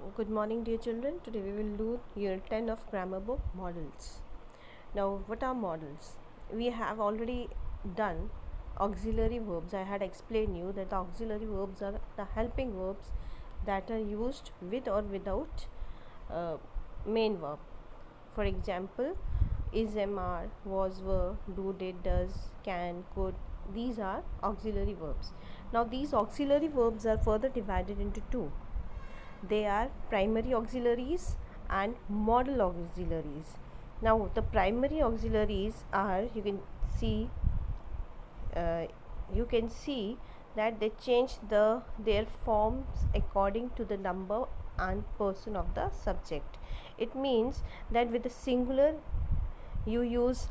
Good morning, dear children. Today we will do year 10 of grammar book models. Now, what are models? We have already done auxiliary verbs. I had explained you that the auxiliary verbs are the helping verbs that are used with or without uh, main verb. For example, is, am, are, was, were, do, did, does, can, could. These are auxiliary verbs. Now, these auxiliary verbs are further divided into two. They are primary auxiliaries and modal auxiliaries. Now the primary auxiliaries are, uh, you can see that they change their forms according to the number and person of the subject. It means that with the singular you use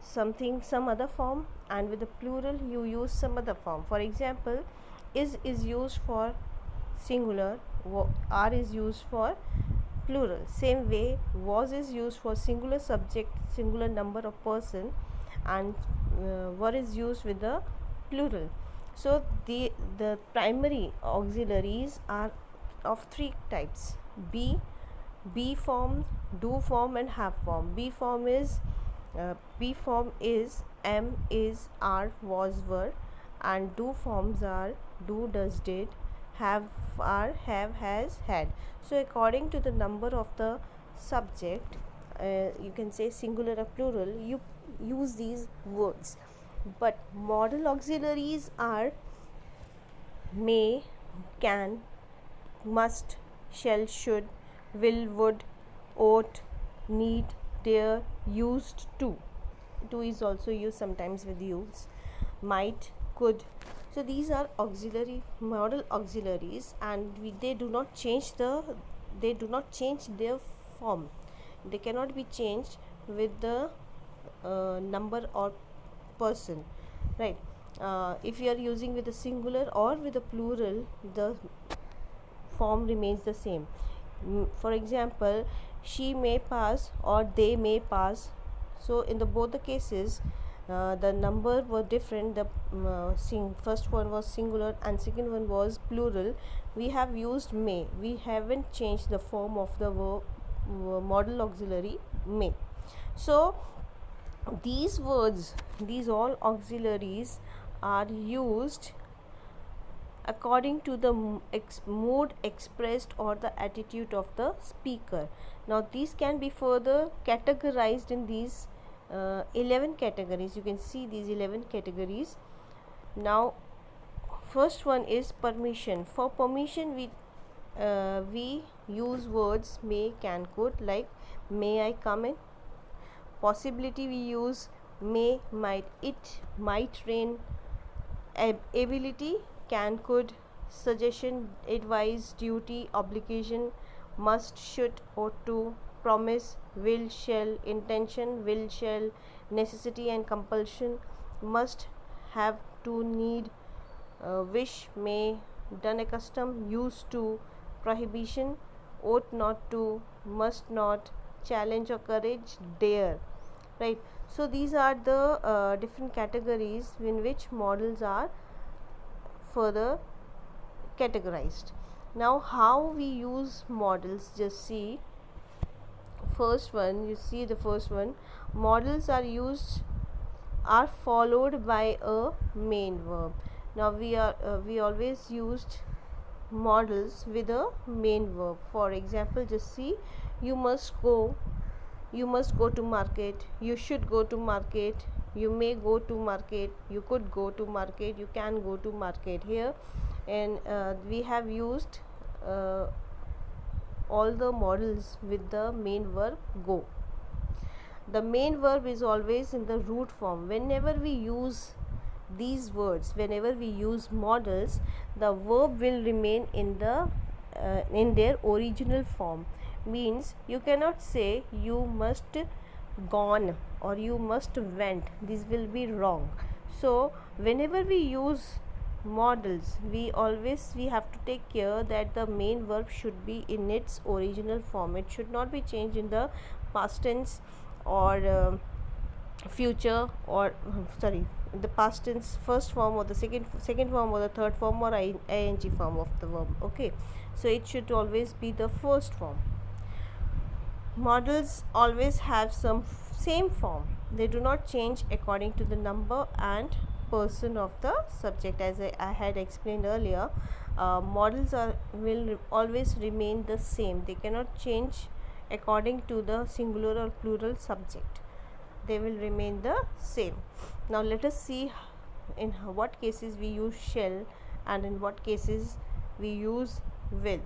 some other form, and with the plural you use some other form. For example, is used for singular, are is used for plural. Same way, was is used for singular subject, singular number of person, and were is used with the plural. So the primary auxiliaries are of three types: be form, do form, and have form. Be form is am, is, are, was, were, and do forms are do, does, did, have, are, have, has, had. So according to the number of the subject, you can say singular or plural, you use these words. But modal auxiliaries are may, can, must, shall, should, will, would, ought, need, dare, used to. To is also used sometimes with use. Might, could. So these are auxiliary, modal auxiliaries, and they do not change their form. They cannot be changed with the number or person, right? If you are using with a singular or with a plural, the form remains the same. For example, she may pass or they may pass. So in the both the cases, the number were different. The first one was singular and second one was plural. We have used may. We haven't changed the form of the verb, modal auxiliary may. So these words, these all auxiliaries are used according to the mood expressed or the attitude of the speaker. Now these can be further categorized in these 11 categories. You can see these 11 categories. Now first one is permission. For permission we use words may, can, could, like may I come in. Possibility we use may, might, it might rain. Ability can, could. Suggestion, advice, duty, obligation, must, should, ought to. Promise, will, shall. Intention, will, shall. Necessity and compulsion, must, have to, need, wish, may. Done, accustom, used to. Prohibition, ought not to, must not. Challenge or courage, dare, right? So these are the different categories in which models are further categorized. Now how we use models, just see first one. You see the first one, models are followed by a main verb. Now we always used models with a main verb. For example, just see, you must go to market, you should go to market, you may go to market, you could go to market, you can go to market. Here and we have used all the models with the main verb go. The main verb is always in the root form. Whenever we use these words, whenever we use models, the verb will remain in their original form. Means you cannot say you must gone or you must went. This will be wrong. So whenever we use models, we have to take care that the main verb should be in its original form. It should not be changed in the past tense or future, or the past tense first form or the second form or the third form or ing form of the verb. Okay, so it should always be the first form. Models always have some same form. They do not change according to the number and person of the subject. As I had explained earlier, models will always remain the same. They cannot change according to the singular or plural subject. They will remain the same. Now let us see in what cases we use shall and in what cases we use will.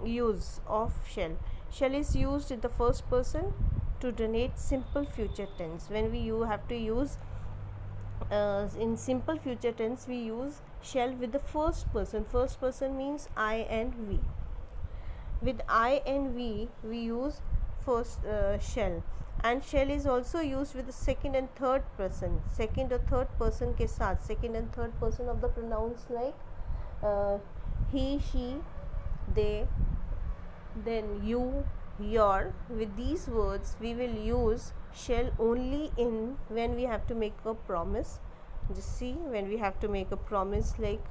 Use of shall. Shall is used in the first person to denote simple future tense. When you have to use in simple future tense, we use shall with the first person. First person means I and we. With I and we use first shall, and shall is also used with the second and third person. Second or third person के साथ, second and third person of the pronouns like he, she, they, then you, your. With these words we will use shall only in when we have to make a promise. Just see, when we have to make a promise like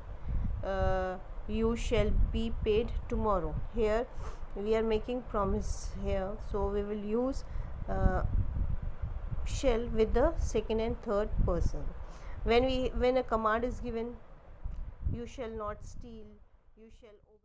you shall be paid tomorrow. Here we are making promise here, so we will use shall with the second and third person. When a command is given, you shall not steal, you shall obey